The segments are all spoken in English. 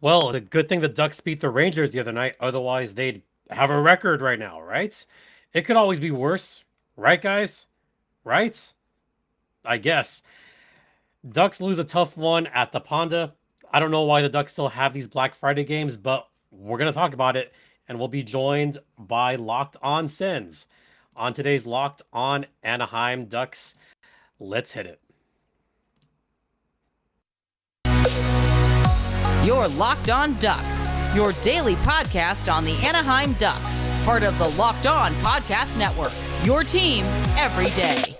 Well, the good thing the Ducks beat the Rangers the other night. Otherwise, they'd have a record right now, right? It could always be worse, right, guys? Right? I guess. Ducks lose a tough one at the Ponda. I don't know why the Ducks still have these Black Friday games, but we're going to talk about it. And we'll be joined by Locked On Sens on today's Locked On Anaheim Ducks. Let's hit it. You're Locked On Ducks, your daily podcast on the Anaheim Ducks, part of the Locked On Podcast Network, your team every day.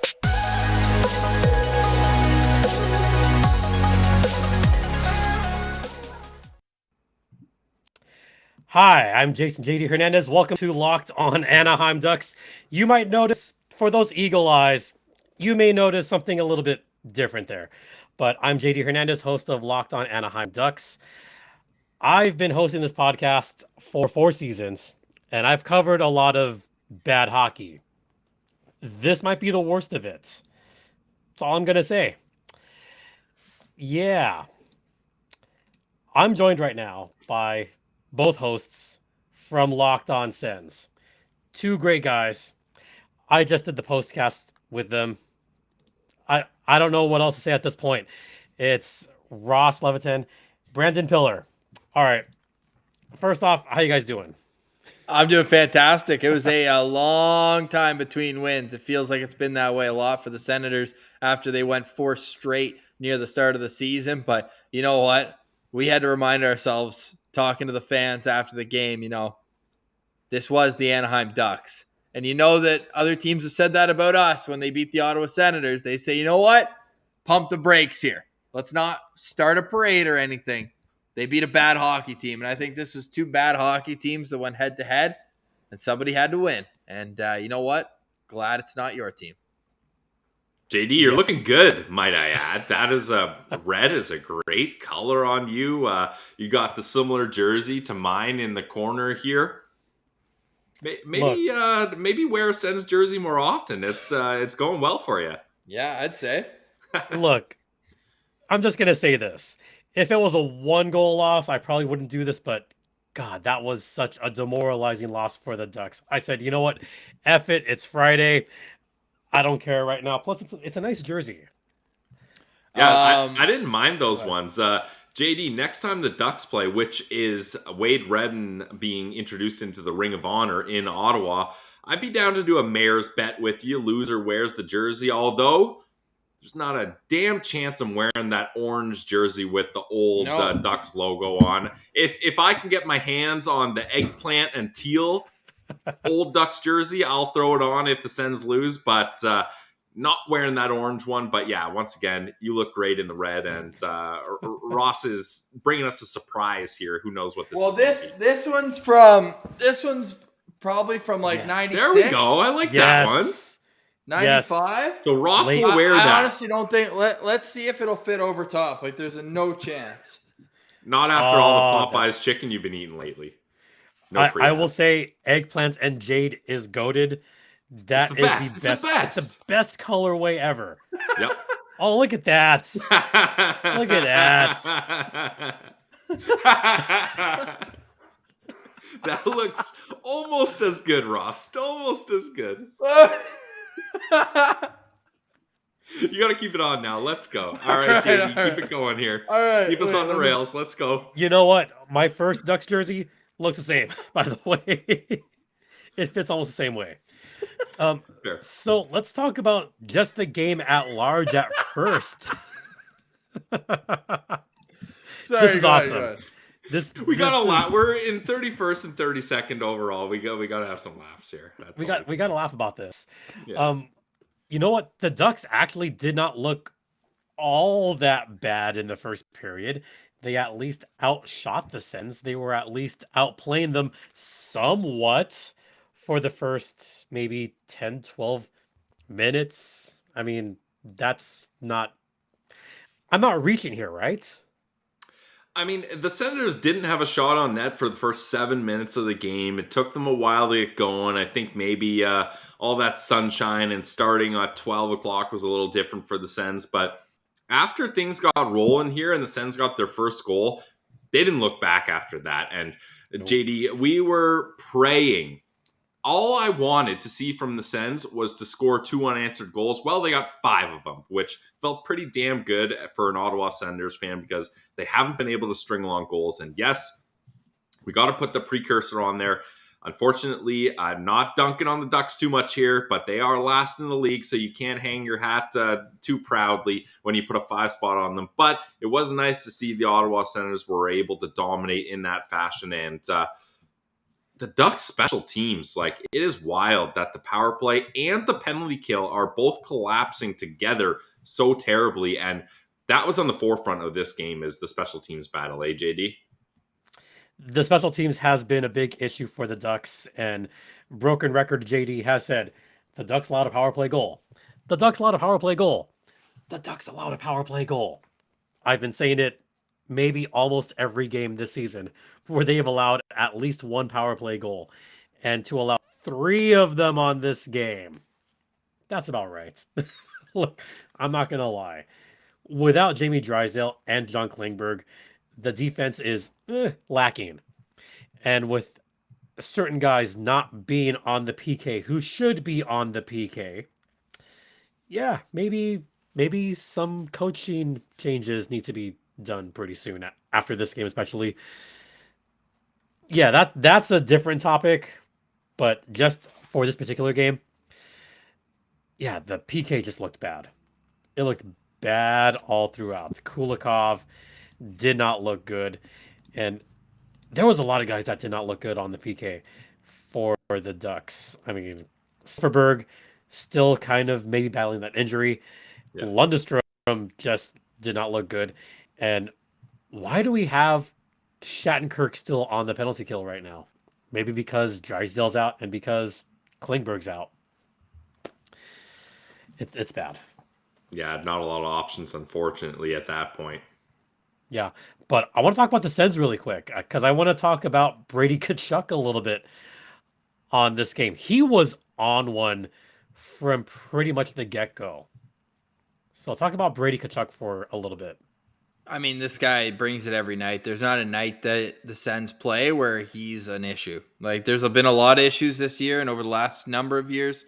Hi, I'm JD Hernandez. Welcome to Locked On Anaheim Ducks. You might notice, for those eagle eyes, you may notice something a little bit different there. But I'm JD Hernandez, host of Locked On Anaheim Ducks. I've been hosting this podcast for 4 seasons, and I've covered a lot of bad hockey. This might be the worst of it. That's all I'm going to say. Yeah. I'm joined right now by both hosts from Locked On Sens. 2 great guys. I just did the postcast with them. I don't know what else to say at this point. It's Ross Levitan, Brandon Piller. All right. First off, how you guys doing? I'm doing fantastic. It was a long time between wins. It feels like it's been that way a lot for the Senators after they went 4 straight near the start of the season. But you know what? We had to remind ourselves, talking to the fans after the game, this was the Anaheim Ducks. And you know that other teams have said that about us when they beat the Ottawa Senators. They say, you know what? Pump the brakes here. Let's not start a parade or anything. They beat a bad hockey team, and I think this was 2 bad hockey teams that went head-to-head, and somebody had to win. And you know what? Glad it's not your team. JD, you're looking good, might I add. That is red is a great color on you. You got the similar jersey to mine in the corner here. Maybe wear a Sens jersey more often. It's going well for you. Yeah, I'd say. Look, I'm just going to say this. If it was a 1-goal loss, I probably wouldn't do this, but God, that was such a demoralizing loss for the Ducks. I said, you know what? F it. It's Friday. I don't care right now. Plus, it's a nice jersey. Yeah, I didn't mind those ones. JD, next time the Ducks play, which is Wade Redden being introduced into the Ring of Honor in Ottawa, I'd be down to do a mayor's bet with you. Loser wears the jersey, although there's not a damn chance I'm wearing that orange jersey with the old Ducks logo on. If I can get my hands on the eggplant and teal old Ducks jersey, I'll throw it on if the Sens lose, but not wearing that orange one. But yeah, once again, you look great in the red, and Ross is bringing us a surprise here. Who knows what this is? Well, this one's probably from like 96. There we go. I like that one. 95? Yes. So Ross will wear that. I honestly don't think. Let's see if it'll fit over top. Like, there's no chance. Not after all the Popeyes chicken you've been eating lately. I will say eggplants and jade is goated. That is the best. It's the best colorway ever. Yep. Oh, look at that. Look at that. That looks almost as good, Ross. Almost as good. You got to keep it on now. Let's go. All right, JD, keep it going here. All right. Keep us on the rails. Let's go. You know what? My first Ducks jersey looks the same, by the way. It fits almost the same way. Fair. So let's talk about just the game at large at first. This is awesome. We got a lot. We're in 31st and 32nd overall. We got to have some laughs here. We got to laugh about this. Yeah. You know what? The Ducks actually did not look all that bad in the first period. They at least outshot the Sens. They were at least outplaying them somewhat for the first maybe 10, 12 minutes. I mean, I'm not reaching here, right? I mean, the Senators didn't have a shot on net for the first 7 minutes of the game. It took them a while to get going. I think maybe all that sunshine and starting at 12 o'clock was a little different for the Sens. But after things got rolling here and the Sens got their first goal, they didn't look back after that. And Nope. JD, we were praying. All I wanted to see from the Sens was to score 2 unanswered goals. Well, they got 5 of them, which felt pretty damn good for an Ottawa Senators fan because they haven't been able to string along goals. And yes, we got to put the precursor on there. Unfortunately, I'm not dunking on the Ducks too much here, but they are last in the league, so you can't hang your hat too proudly when you put a 5 spot on them. But it was nice to see the Ottawa Senators were able to dominate in that fashion. And the Ducks special teams, like, it is wild that the power play and the penalty kill are both collapsing together so terribly. And that was on the forefront of this game, is the special teams battle, JD? The special teams has been a big issue for the Ducks, and broken record JD has said the Ducks allowed a power play goal. The Ducks allowed a power play goal. The Ducks allowed a power play goal. I've been saying it maybe almost every game this season where they have allowed at least one power play goal, and to allow 3 of them on this game, that's about right. Look, I'm not going to lie. Without Jamie Drysdale and John Klingberg, the defense is lacking. And with certain guys not being on the PK who should be on the PK, yeah, maybe some coaching changes need to be done pretty soon after this game, especially. Yeah, that's a different topic, but just for this particular game, yeah, the PK just looked bad. It looked bad all throughout. Kulikov did not look good, and there was a lot of guys that did not look good on the PK for the Ducks. I mean, Silverberg still kind of maybe battling that injury. Yeah. Lundestrom just did not look good. And why do we have Shattenkirk still on the penalty kill right now? Maybe because Drysdale's out and because Klingberg's out. It's bad. Yeah, not a lot of options, unfortunately, at that point. Yeah, but I want to talk about the Sens really quick because I want to talk about Brady Tkachuk a little bit on this game. He was on one from pretty much the get-go. So I'll talk about Brady Tkachuk for a little bit. I mean, this guy brings it every night. There's not a night that the Sens play where he's an issue. Like, there's been a lot of issues this year and over the last number of years.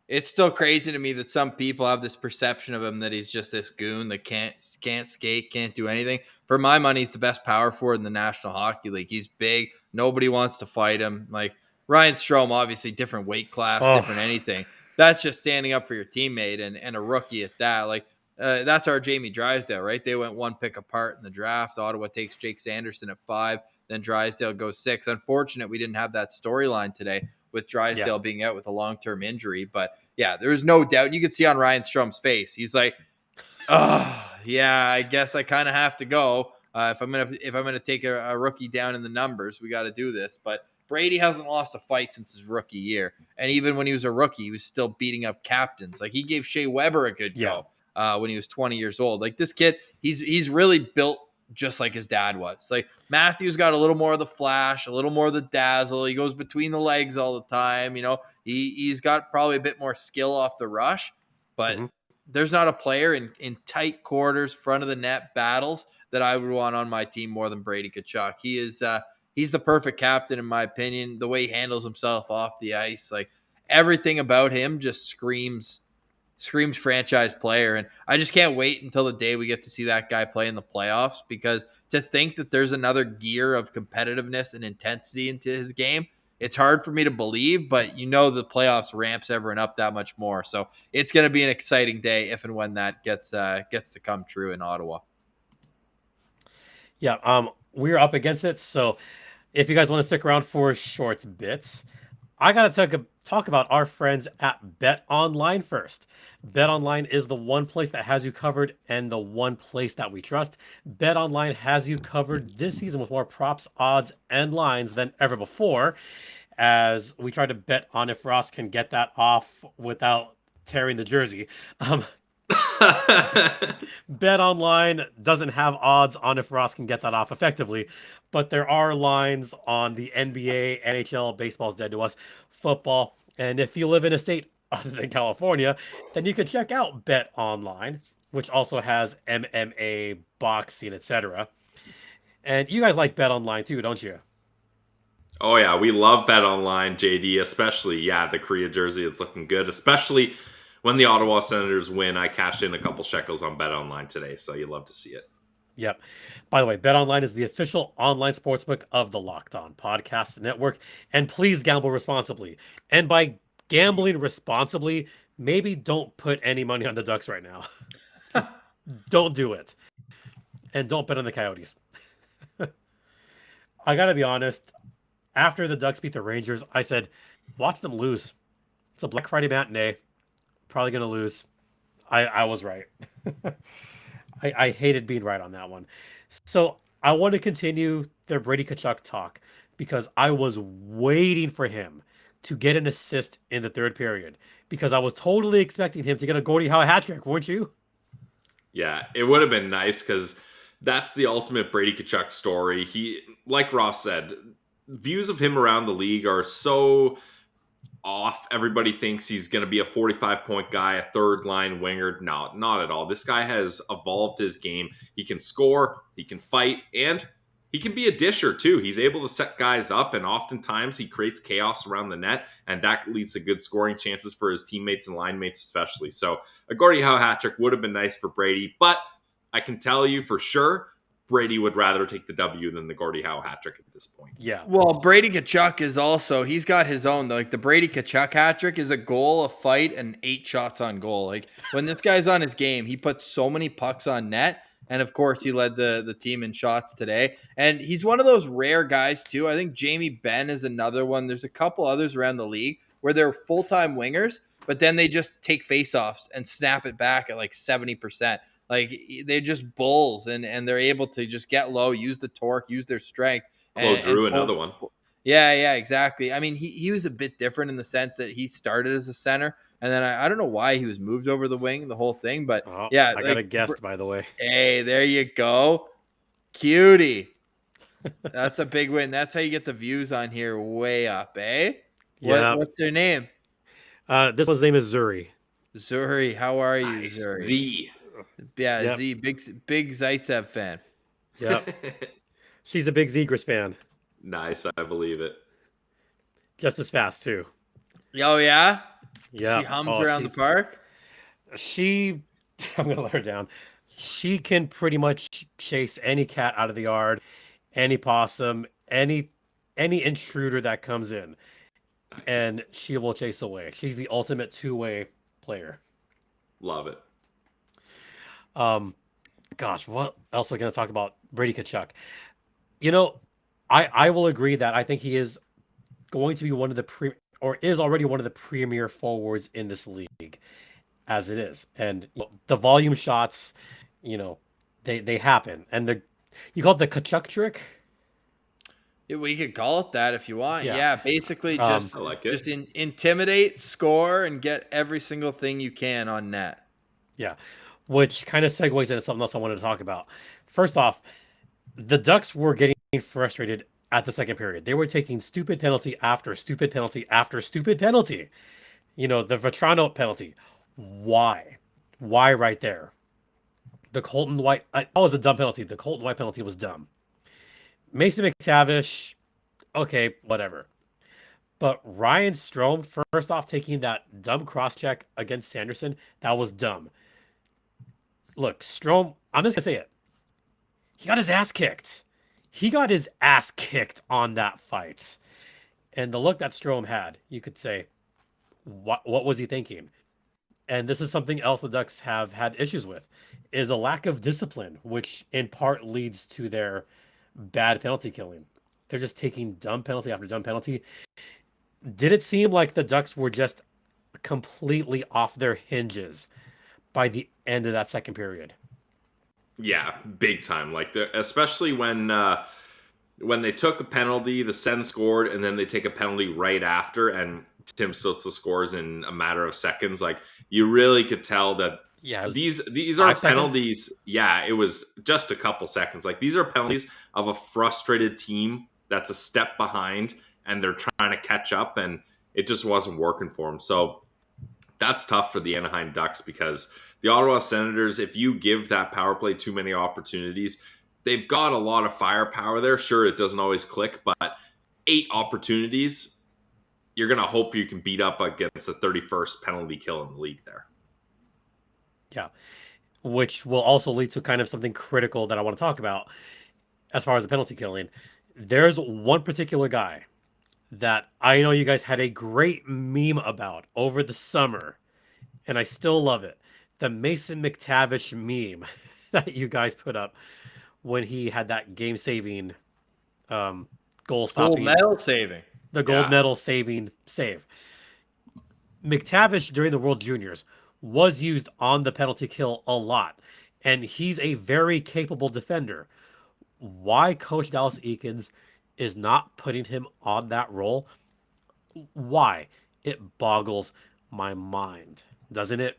It's still crazy to me that some people have this perception of him that he's just this goon that can't skate, can't do anything. For my money, he's the best power forward in the National Hockey League. He's big. Nobody wants to fight him. Like, Ryan Strome, obviously different weight class, different anything. That's just standing up for your teammate and a rookie at that. Like, that's our Jamie Drysdale, right? They went 1 pick apart in the draft. Ottawa takes Jake Sanderson at 5. Then Drysdale goes 6. Unfortunate we didn't have that storyline today with Drysdale being out with a long-term injury. But, yeah, there's no doubt. You could see on Ryan Strome's face. He's like, oh, yeah, I guess I kind of have to go. If I'm gonna take a rookie down in the numbers, we got to do this. But Brady hasn't lost a fight since his rookie year. And even when he was a rookie, he was still beating up captains. Like, he gave Shea Weber a good go when he was 20 years old. Like, this kid, he's really built just like his dad was. Like, Matthew's got a little more of the flash, a little more of the dazzle. He goes between the legs all the time. You know, he's got probably a bit more skill off the rush, but there's not a player in tight quarters, front of the net battles that I would want on my team more than Brady Tkachuk. He is, he's the perfect captain, in my opinion. The way he handles himself off the ice, like, everything about him just screams franchise player. And I just can't wait until the day we get to see that guy play in the playoffs, because to think that there's another gear of competitiveness and intensity into his game, it's hard for me to believe, but the playoffs ramps everyone up that much more. So it's going to be an exciting day if and when that gets to come true in Ottawa. Yeah, we're up against it. So if you guys want to stick around for short bits, I got to talk about our friends at Bet Online first. Bet Online is the one place that has you covered and the one place that we trust. Bet Online has you covered this season with more props, odds, and lines than ever before, as we try to bet on if Ross can get that off without tearing the jersey. Bet Online doesn't have odds on if Ross can get that off effectively, but there are lines on the NBA, NHL, baseball's dead to us, football, and if you live in a state other than California, then you can check out Bet Online, which also has MMA, boxing, etc. And you guys like Bet Online too, don't you? Oh yeah, we love Bet Online, JD, especially the Korea jersey is looking good, especially when the Ottawa Senators win. I cashed in a couple shekels on Bet Online today, so you love to see it. Yep. By the way, Bet Online is the official online sportsbook of the Locked On Podcast Network. And please gamble responsibly. And by gambling responsibly, maybe don't put any money on the Ducks right now. Just don't do it. And don't bet on the Coyotes. I got to be honest. After the Ducks beat the Rangers, I said, watch them lose. It's a Black Friday matinee. Probably going to lose. I was right. I hated being right on that one. So I want to continue their Brady Tkachuk talk because I was waiting for him to get an assist in the third period because I was totally expecting him to get a Gordie Howe hat trick, weren't you? Yeah, it would have been nice because that's the ultimate Brady Tkachuk story. He, like Ross said, views of him around the league are so off. Everybody thinks he's going to be a 45-point guy, a third line winger. No, not at all. This guy has evolved his game. He can score, he can fight, and he can be a disher too. He's able to set guys up, and oftentimes he creates chaos around the net, and that leads to good scoring chances for his teammates and line mates especially. So a Gordie Howe hat trick would have been nice for Brady, but I can tell you for sure Brady would rather take the W than the Gordie Howe hat trick at this point. Yeah. Well, Brady Tkachuk is also, he's got his own. Like the Brady Tkachuk hat trick is a goal, a fight, and 8 shots on goal. Like when this guy's on his game, he puts so many pucks on net. And of course, he led the team in shots today. And he's one of those rare guys, too. I think Jamie Benn is another one. There's a couple others around the league where they're full-time wingers, but then they just take faceoffs and snap it back at like 70%. Like they're just bulls, and they're able to just get low, use the torque, use their strength. Claude Drew, another one. Yeah, exactly. I mean, he was a bit different in the sense that he started as a center, and then I don't know why he was moved over the wing, the whole thing, but yeah. I got a guest, by the way. Hey, there you go. Cutie. That's a big win. That's how you get the views on here way up, eh? Yeah. What's their name? This one's name is Zuri. Zuri, how are you, Nice. Zuri? Z. Yeah, Yep. Z, big Zaitsev fan. Yep. She's a big Zegras fan. Nice, I believe it. Just as fast, too. Oh, yeah? Yeah. She hums around the park? I'm going to let her down. She can pretty much chase any cat out of the yard, any possum, any intruder that comes in, Nice. and she will chase away. She's the ultimate two-way player. Love it. Gosh, what else are we going to talk about? Brady Tkachuk. You know, I will agree that I think he is going to be one of the is already one of the premier forwards in this league as it is. And the volume shots, they happen. And you call it the Tkachuk trick? We could call it that if you want. Yeah. Yeah, basically just I like it. just intimidate, score, and get every single thing you can on net. Yeah, which kind of segues into something else I wanted to talk about. First off, the Ducks were getting frustrated at the second period. They were taking stupid penalty after stupid penalty after stupid penalty. The Vetrano penalty. Why? Why right there? The Colton White, that was a dumb penalty. The Colton White penalty was dumb. Mason McTavish, okay, whatever. But Ryan Strome, first off, taking that dumb cross-check against Sanderson, that was dumb. Look, Strome, I'm just going to say it. He got his ass kicked. He got his ass kicked on that fight. And the look that Strome had, you could say, what was he thinking? And this is something else the Ducks have had issues with, is a lack of discipline, which in part leads to their bad penalty killing. They're just taking dumb penalty after dumb penalty. Did it seem like the Ducks were just completely off their hinges by the end of that second period? Yeah, big time. Like, especially when they took a penalty, the Sens scored, and then they take a penalty right after, and Tim Stützle scores in a matter of seconds. Like, you really could tell that these are penalties. Seconds? Yeah, it was just a couple seconds. Like, these are penalties of a frustrated team that's a step behind, and they're trying to catch up, and it just wasn't working for them. So that's tough for the Anaheim Ducks because the Ottawa Senators, if you give that power play too many opportunities, they've got a lot of firepower there. Sure, it doesn't always click, but 8 opportunities, you're going to hope you can beat up against the 31st penalty kill in the league there. Yeah, which will also lead to kind of something critical that I want to talk about as far as the penalty killing. There's one particular guy that I know you guys had a great meme about over the summer, and I still love it. The Mason McTavish meme that you guys put up when he had that game-saving goal-stopping, Gold medal saving. the gold medal saving save. McTavish during the World Juniors was used on the penalty kill a lot, and he's a very capable defender. Why Coach Dallas Eakins is not putting him on that role? Why? It boggles my mind, doesn't it?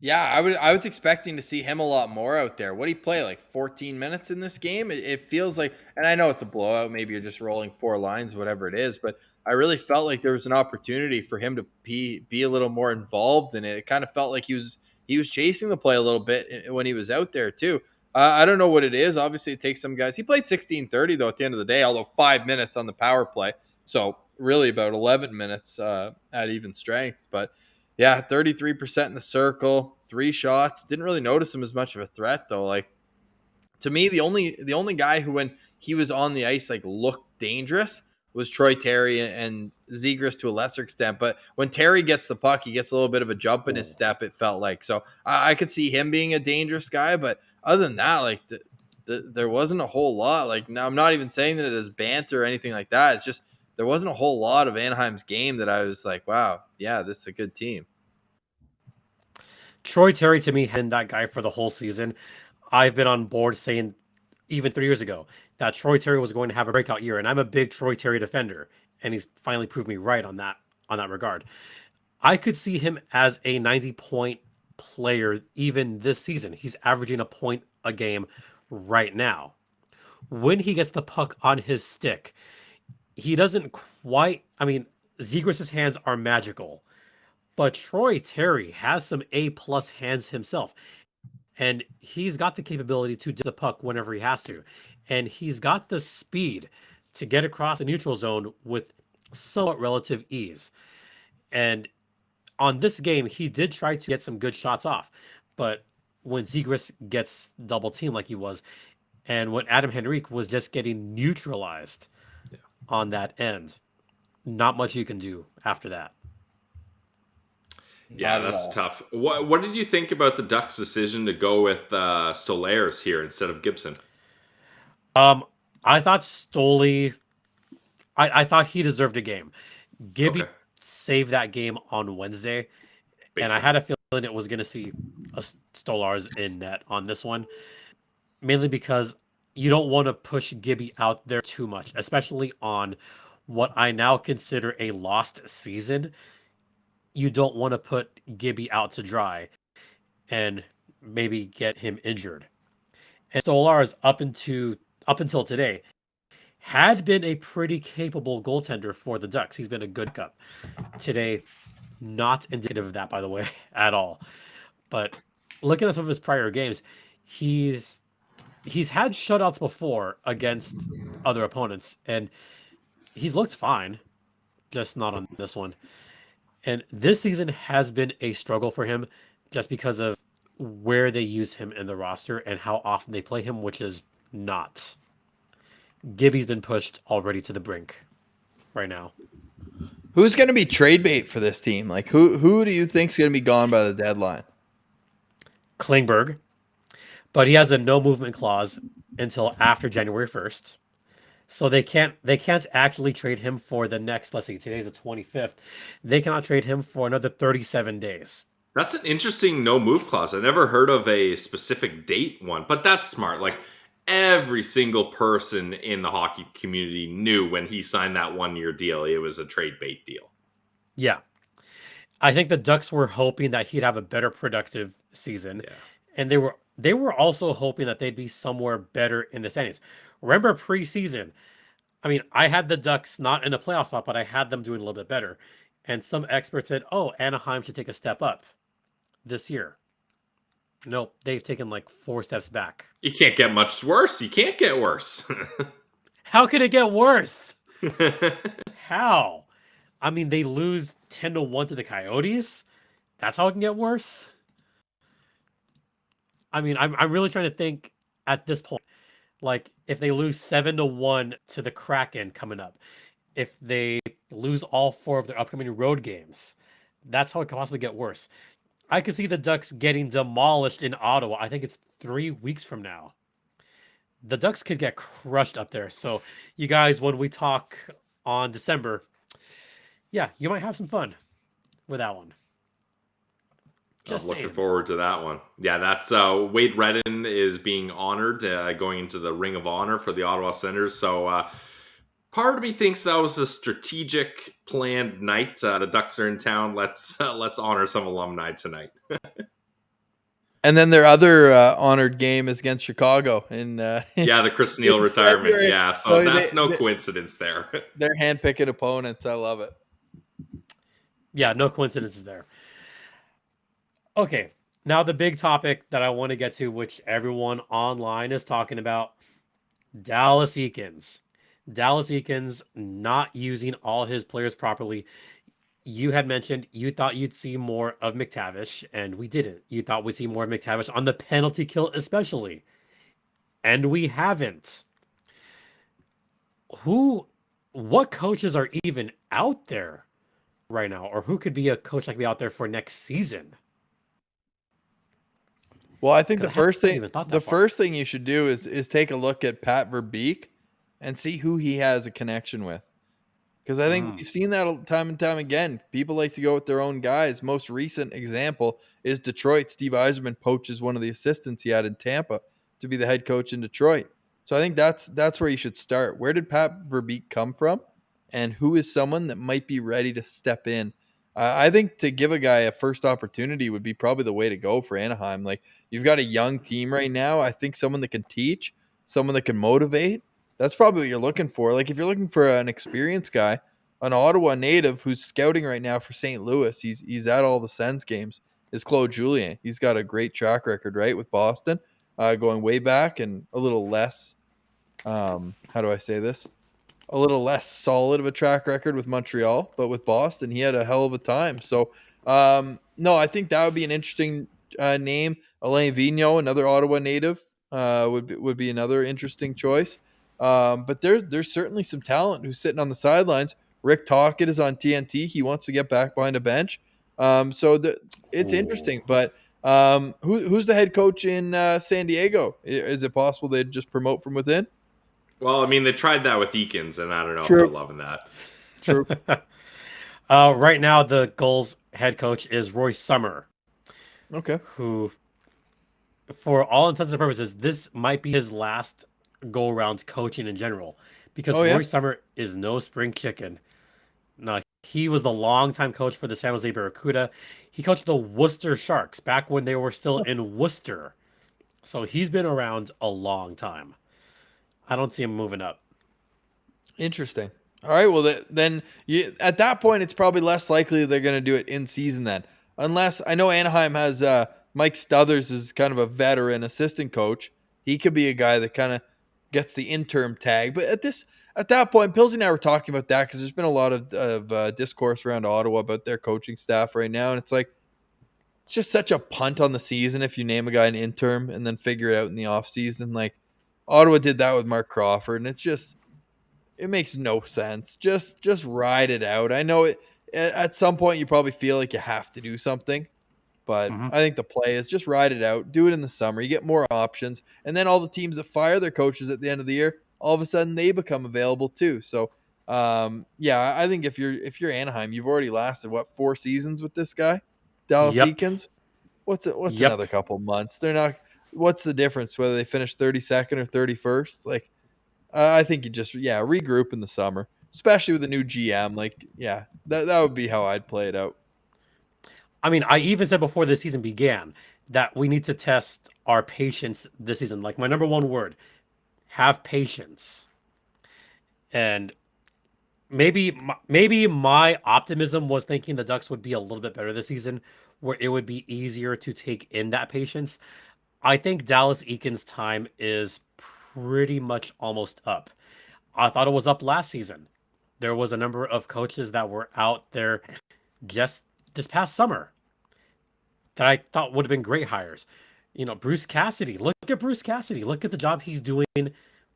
Yeah, I was expecting to see him a lot more out there. What did he play, like 14 minutes in this game? It feels like, and I know it's a blowout, maybe you're just rolling 4 lines, whatever it is, but I really felt like there was an opportunity for him to be a little more involved in it. It kind of felt like he was chasing the play a little bit when he was out there too. I don't know what it is. Obviously, it takes some guys. He played 16-30 though at the end of the day, although 5 minutes on the power play, so really about 11 minutes at even strength, but. Yeah, 33% in the circle, 3 shots. Didn't really notice him as much of a threat though. Like to me, the only guy who when he was on the ice like looked dangerous was Troy Terry and Zegras to a lesser extent. But when Terry gets the puck, he gets a little bit of a jump in his step. It felt like so I could see him being a dangerous guy. But other than that, like there wasn't a whole lot. Like now, I'm not even saying that it is banter or anything like that. It's just there wasn't a whole lot of Anaheim's game that I was like, wow, yeah, this is a good team. Troy Terry to me had been that guy for the whole season. I've been on board saying even 3 years ago that Troy Terry was going to have a breakout year, and I'm a big Troy Terry defender, and he's finally proved me right on that regard. I could see him as a 90-point player even this season. He's averaging a point a game right now. When he gets the puck on his stick, he doesn't quite. I mean, Zegras' hands are magical, but Troy Terry has some A-plus hands himself, and he's got the capability to do the puck whenever he has to, and he's got the speed to get across the neutral zone with somewhat relative ease. And on this game, he did try to get some good shots off, but when Zegras gets double teamed like he was, and when Adam Henrique was just getting neutralized on that end, not much you can do after that. Yeah, that's tough. What did you think about the Ducks' decision to go with Stolarz here instead of Gibson? I thought Stoley, I thought he deserved a game. Gibby saved that game on Wednesday, and I had a feeling it was going to see a Stolarz in net on this one, mainly because you don't want to push Gibby out there too much, especially on what I now consider a lost season. You don't want to put Gibby out to dry and maybe get him injured. And Stolarz up until today had been a pretty capable goaltender for the Ducks. He's been a good cup. Today, not indicative of that, by the way, at all. But looking at some of his prior games, he's had shutouts before against other opponents, and he's looked fine, just not on this one. And this season has been a struggle for him just because of where they use him in the roster and how often they play him, which is not. Gibby's been pushed already to the brink right now. Who's going to be trade bait for this team? Like, who do you think is going to be gone by the deadline? Klingberg, but he has a no movement clause until after January 1st. So they can't actually trade him for the next, let's see, today's the 25th. They cannot trade him for another 37 days. That's an interesting no move clause. I never heard of a specific date one, but that's smart. Like every single person in the hockey community knew when he signed that 1-year deal, it was a trade bait deal. Yeah. I think the Ducks were hoping that he'd have a better productive season. Yeah. And they were also hoping that they'd be somewhere better in the standings. Remember preseason, I mean, I had the Ducks not in a playoff spot, but I had them doing a little bit better. And some experts said, oh, Anaheim should take a step up this year. Nope, they've taken like 4 steps back. You can't get much worse. You can't get worse. How could it get worse? How? I mean, they lose 10-1 to the Coyotes. That's how it can get worse. I mean, I'm really trying to think at this point. Like, if they lose 7-1 to the Kraken coming up, if they lose all 4 of their upcoming road games, that's how it could possibly get worse. I could see the Ducks getting demolished in Ottawa. I think it's 3 weeks from now. The Ducks could get crushed up there. So, you guys, when we talk on December, yeah, you might have some fun with that one. I'm looking forward to that one. Yeah, that's Wade Redden is being honored, going into the Ring of Honor for the Ottawa Senators. So part of me thinks that was a strategic, planned night. The Ducks are in town. Let's honor some alumni tonight. And then their other honored game is against Chicago. Yeah, the Chris Neil retirement. February. Yeah, so that's no coincidence there. They're handpicking opponents. I love it. Yeah, no coincidences there. Okay, now the big topic that I want to get to, which everyone online is talking about, Dallas Eakins. Dallas Eakins not using all his players properly. You had mentioned you thought you'd see more of McTavish, and we didn't. You thought we'd see more of McTavish on the penalty kill especially. And we haven't. What coaches are even out there right now? Or who could be a coach that could be out there for next season? Well, I think the first thing you should do is take a look at Pat Verbeek and see who he has a connection with. Because I think we've seen that time and time again. People like to go with their own guys. Most recent example is Detroit. Steve Yzerman poaches one of the assistants he had in Tampa to be the head coach in Detroit. So I think that's where you should start. Where did Pat Verbeek come from? And who is someone that might be ready to step in? I think to give a guy a first opportunity would be probably the way to go for Anaheim. Like, you've got a young team right now. I think someone that can teach, someone that can motivate. That's probably what you're looking for. Like, if you're looking for an experienced guy, an Ottawa native who's scouting right now for St. Louis, he's at all the Sens games, is Claude Julien. He's got a great track record, right, with Boston, going way back, and a little less, how do I say this? A little less solid of a track record with Montreal, but with Boston, he had a hell of a time. So, no, I think that would be an interesting name. Alain Vigneault, another Ottawa native, would be another interesting choice. But there's certainly some talent who's sitting on the sidelines. Rick Tocchet is on TNT. He wants to get back behind a bench. It's interesting. But who's the head coach in San Diego? Is it possible they'd just promote from within? Well, I mean, they tried that with Eakins, and I don't know if they're loving that. True. Right now, the Gulls head coach is Roy Summer. Okay. Who, for all intents and purposes, this might be his last go-around coaching in general. Because Roy Summer is no spring chicken. No, he was the longtime coach for the San Jose Barracuda. He coached the Worcester Sharks back when they were still in Worcester. So he's been around a long time. I don't see him moving up. Interesting. All right. Well, then at that point, it's probably less likely they're going to do it in season then. Unless, I know Anaheim has Mike Stothers is kind of a veteran assistant coach. He could be a guy that kind of gets the interim tag. But at that point, Pilsy and I were talking about that because there's been a lot of discourse around Ottawa about their coaching staff right now. And it's like, it's just such a punt on the season if you name a guy an interim and then figure it out in the offseason. Like, Ottawa did that with Mark Crawford, and it makes no sense. Just ride it out. I know at some point you probably feel like you have to do something, but I think the play is just ride it out. Do it in the summer. You get more options, and then all the teams that fire their coaches at the end of the year, all of a sudden they become available too. So, I think if you're Anaheim, you've already lasted 4 seasons with this guy, Dallas Eakins. What's another couple months? They're not. What's the difference whether they finish 32nd or 31st? Like, I think you just regroup in the summer, especially with a new GM. Like, that would be how I'd play it out. I mean, I even said before the season began that we need to test our patience this season. Like, my number one word, have patience. And maybe my optimism was thinking the Ducks would be a little bit better this season where it would be easier to take in that patience. I think Dallas Eakins' time is pretty much almost up. I thought it was up last season. There was a number of coaches that were out there just this past summer that I thought would have been great hires. Bruce Cassidy. Look at Bruce Cassidy. Look at the job he's doing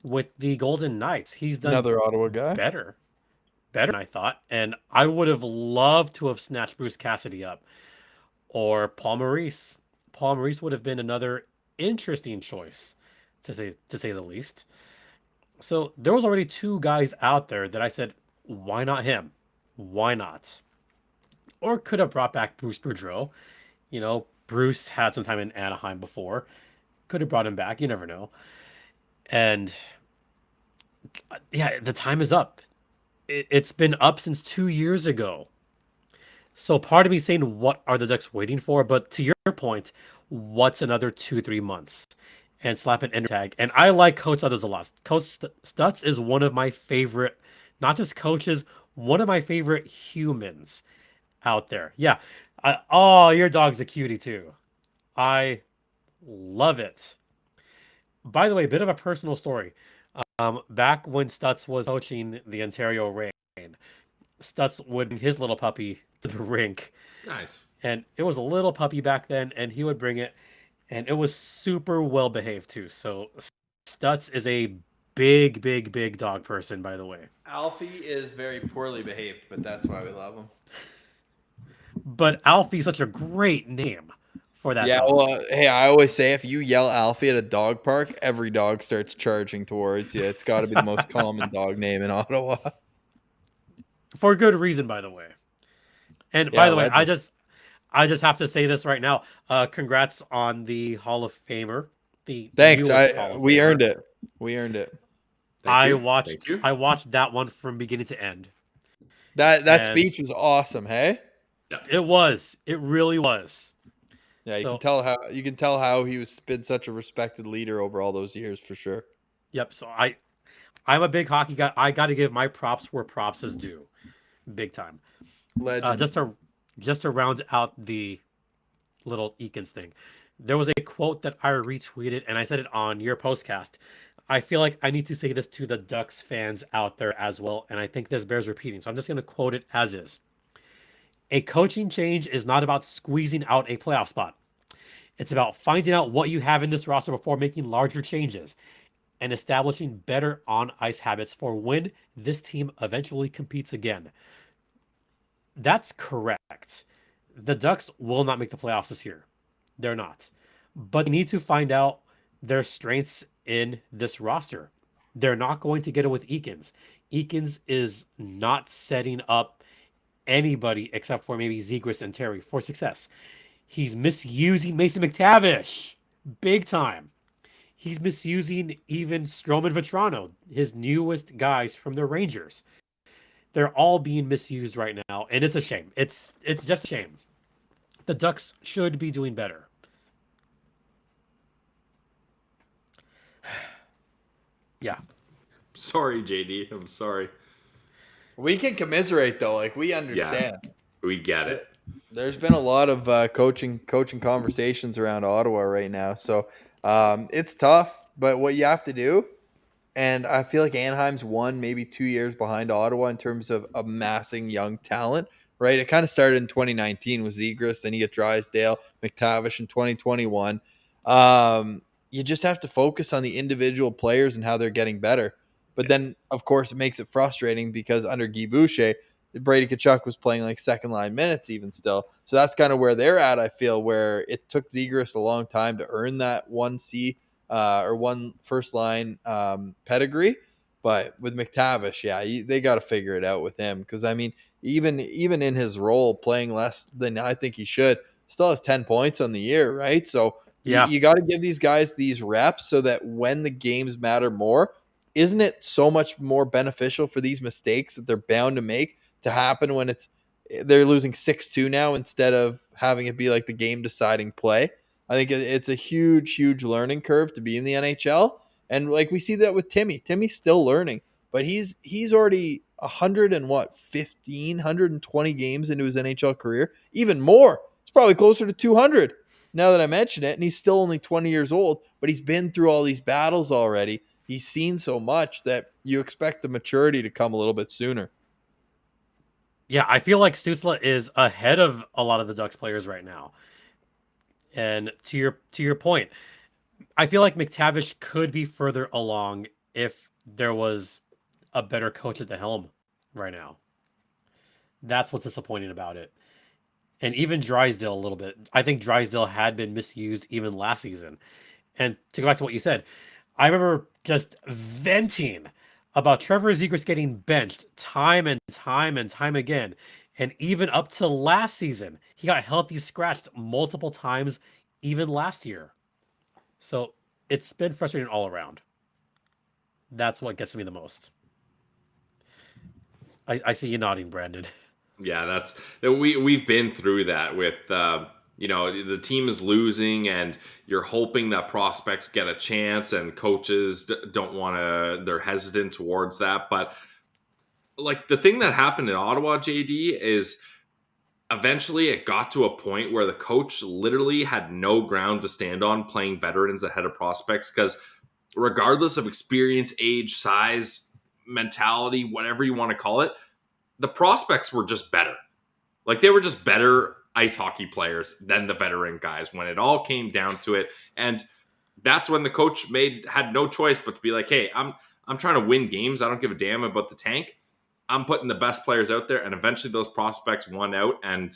with the Golden Knights. He's done Another Ottawa guy. better than I thought. And I would have loved to have snatched Bruce Cassidy up or Paul Maurice. Paul Maurice would have been another interesting choice, to say the least. So there was already two guys out there that I said, why not him? Why not? Or could have brought back Bruce Boudreau. Bruce had some time in Anaheim before. Could have brought him back. You never know. And yeah, the time is up. It's been up since 2 years ago. So part of me saying, what are the Ducks waiting for? But to your point, what's another 2-3 months? And slap an enter tag. And I like Coach Stutz a lot. Coach Stutz is one of my favorite, not just coaches, one of my favorite humans out there. Yeah. Oh, your dog's a cutie too. I love it. By the way, a bit of a personal story. Back when Stutz was coaching the Ontario Reign, Stutz would bring his little puppy to the rink. Nice. And it was a little puppy back then, and he would bring it, and it was super well behaved too. So Stutz is a big, big, big dog person, by the way. Alfie is very poorly behaved, but that's why we love him. But Alfie's such a great name for that dog. Well, hey, I always say if you yell Alfie at a dog park, every dog starts charging towards you. It's got to be the most common dog name in Ottawa. For good reason, by the way. And by the way, I just have to say this right now. Congrats on the Hall of Famer. Thanks. We earned it. We earned it. I watched that one from beginning to end. That speech was awesome, hey? Yeah. It was. It really was. Yeah, you can tell how he was been such a respected leader over all those years for sure. Yep. So I'm a big hockey guy. I got to give my props where props is due, big time. Legend. Just to round out the little Eakins thing, there was a quote that I retweeted and I said it on your postcast. I feel like I need to say this to the Ducks fans out there as well, and I think this bears repeating. So I'm just going to quote it as is. A coaching change is not about squeezing out a playoff spot. It's about finding out what you have in this roster before making larger changes and establishing better on-ice habits for when this team eventually competes again. That's correct. The Ducks will not make the playoffs this year. They're not. But they need to find out their strengths in this roster. They're not going to get it with Eakins. Eakins is not setting up anybody except for maybe Zegras and Terry for success. He's misusing Mason McTavish big time. He's misusing even Strome and Vetrano, his newest guys from the Rangers. They're all being misused right now, and it's a shame. It's just a shame. The Ducks should be doing better. Yeah. Sorry, JD. I'm sorry. We can commiserate though. Like we understand. Yeah, we get it. There's been a lot of coaching conversations around Ottawa right now, so it's tough. But what you have to do, and I feel like Anaheim's 1, maybe 2 years behind Ottawa in terms of amassing young talent. Right, it kind of started in 2019 with Zegras, then you get Drysdale, McTavish in 2021. You just have to focus on the individual players and how they're getting better. But then, of course, it makes it frustrating because under Guy Boucher, Brady Tkachuk was playing like second-line minutes even still. So that's kind of where they're at, I feel, where it took Zegras a long time to earn that 1C or 1 first-line pedigree. But with McTavish, yeah, they got to figure it out with him because, I mean, even in his role, playing less than I think he should, still has 10 points on the year, right? So yeah, you got to give these guys these reps so that when the games matter more, isn't it so much more beneficial for these mistakes that they're bound to make to happen when they're losing 6-2 now instead of having it be like the game deciding play? I think it's a huge learning curve to be in the NHL. And like we see that with Timmy. Timmy's still learning, but he's already 120 games into his NHL career, even more. He's probably closer to 200 now that I mention it. And he's still only 20 years old, but he's been through all these battles already. He's seen so much that you expect the maturity to come a little bit sooner. Yeah, I feel like Stützle is ahead of a lot of the Ducks players right now. And to your point, I feel like McTavish could be further along if there was a better coach at the helm right now. That's what's disappointing about it. And even Drysdale a little bit. I think Drysdale had been misused even last season. And to go back to what you said, I remember just venting about Trevor Zegras getting benched time and time and time again. And even up to last season, he got healthy scratched multiple times, even last year. So it's been frustrating all around. That's what gets me the most. I see you nodding, Brandon. Yeah, we've been through that with the team is losing and you're hoping that prospects get a chance and coaches don't want to, they're hesitant towards that. But like the thing that happened in Ottawa, JD, is eventually it got to a point where the coach literally had no ground to stand on playing veterans ahead of prospects, because regardless of experience, age, size, mentality, whatever you want to call it, the prospects were just better. Like they were just better ice hockey players than the veteran guys when it all came down to it. And that's when the coach had no choice but to be like, hey, I'm trying to win games. I don't give a damn about the tank. I'm putting the best players out there. And eventually those prospects won out, and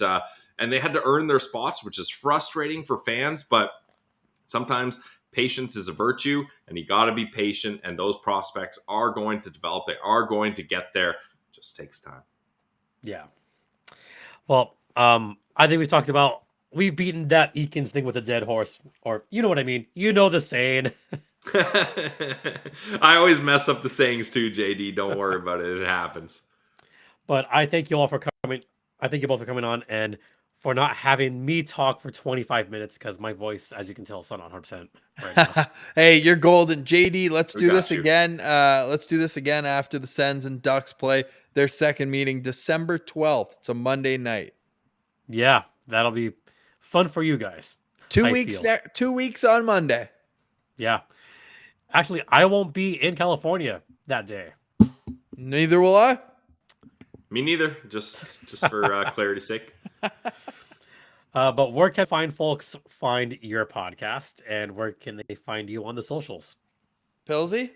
they had to earn their spots, which is frustrating for fans. But sometimes patience is a virtue, and you got to be patient. And those prospects are going to develop. They are going to get there. It just takes time. Yeah. Well, I think we've beaten that Eakins thing with a dead horse, or you know what I mean. You know the saying. I always mess up the sayings too, JD. Don't worry about it. It happens. But I thank you all for coming. I thank you both for coming on and for not having me talk for 25 minutes, because my voice, as you can tell, is not 100% right now. Hey, you're golden. JD, let's do this you. again. Let's do this again after the Sens and Ducks play their second meeting, December 12th. It's a Monday night. Yeah, that'll be fun for you guys. 2 weeks 2 weeks on Monday. Yeah. Actually, I won't be in California that day. Neither will I. Me neither. Just for clarity's sake. But where can fine folks find your podcast, and where can they find you on the socials? Pilsy?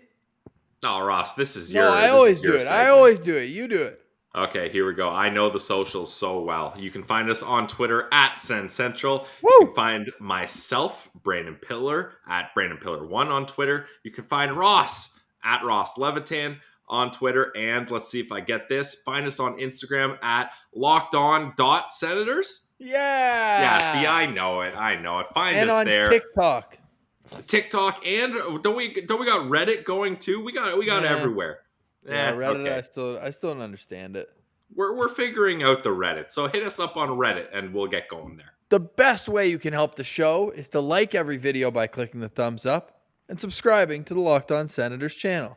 Oh, Ross, this is No, I always do it. I always do it. You do it. Okay, here we go. I know the socials so well. You can find us on Twitter at Sens Central. Woo! You can find myself, Brandon Piller, at Brandon Piller1 on Twitter. You can find Ross at Ross Levitan on Twitter. And let's see if I get this. Find us on Instagram at lockedon.senators. Yeah. Yeah, see, I know it. Find and us on there. TikTok. And don't we got Reddit going too? We got everywhere. Yeah, Reddit. Okay. I still don't understand it. We're figuring out the Reddit, so hit us up on Reddit and we'll get going there. The best way you can help the show is to like every video by clicking the thumbs up and subscribing to the Locked On Senators channel.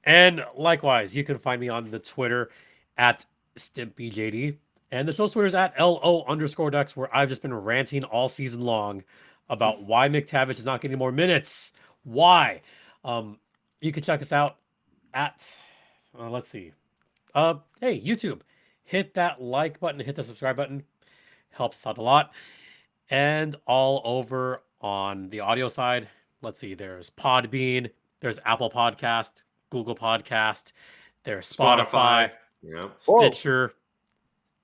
And likewise, you can find me on the Twitter at StimpyJD, and the show's Twitter is at LO_Ducks, where I've just been ranting all season long about why McTavish is not getting more minutes. Why? You can check us out at, let's see. Hey, YouTube, hit that like button, hit the subscribe button. Helps out a lot. And all over on the audio side, let's see, there's Podbean, there's Apple Podcast, Google Podcast, there's Spotify. Yep. Stitcher,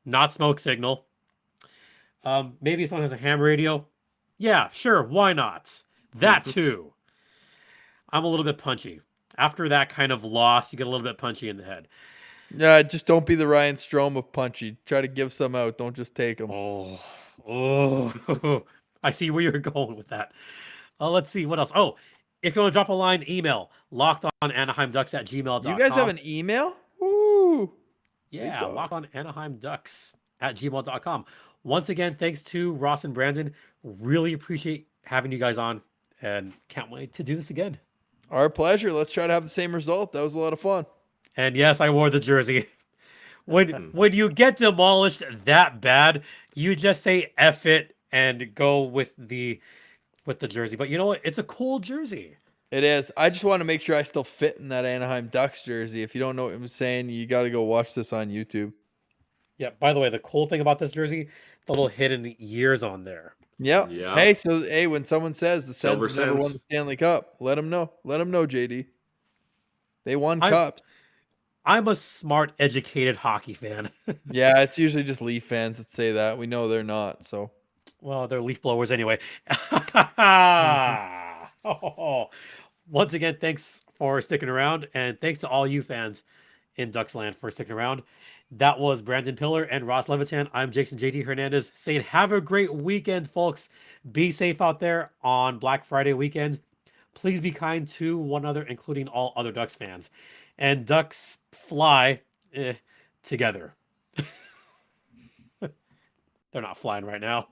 not Smoke Signal. Maybe someone has a ham radio. Yeah, sure, why not? That too. I'm a little bit punchy. After that kind of loss, you get a little bit punchy in the head. Yeah, just don't be the Ryan Strome of punchy. Try to give some out. Don't just take them. Oh, I see where you're going with that. Let's see, what else? Oh, if you want to drop a line, email lockedonanaheimducks@gmail.com. You guys have an email? Woo! Yeah, lockedonanaheimducks@gmail.com. Once again, thanks to Ross and Brandon. Really appreciate having you guys on, and can't wait to do this again. Our pleasure. Let's try to have the same result. That was a lot of fun. And yes, I wore the jersey. when you get demolished that bad, you just say F it and go with the jersey. But you know what? It's a cool jersey. It is. I just want to make sure I still fit in that Anaheim Ducks jersey. If you don't know what I'm saying, you got to go watch this on YouTube. Yeah, by the way, the cool thing about this jersey, the little hidden years on there. Yep. Yeah. Hey, when someone says the Sens have never won the Sens. Stanley Cup, let them know. Let them know, JD. They won I'm- cups. I'm a smart, educated hockey fan. Yeah, it's usually just Leaf fans that say that. We know they're not, so. Well, they're leaf blowers anyway. Once again, thanks for sticking around, and thanks to all you fans in Ducksland for sticking around. That was Brandon Piller and Ross Levitan. I'm Jason JD Hernandez saying have a great weekend, folks. Be safe out there on Black Friday weekend. Please be kind to one another, including all other Ducks fans. And Ducks fly together. They're not flying right now.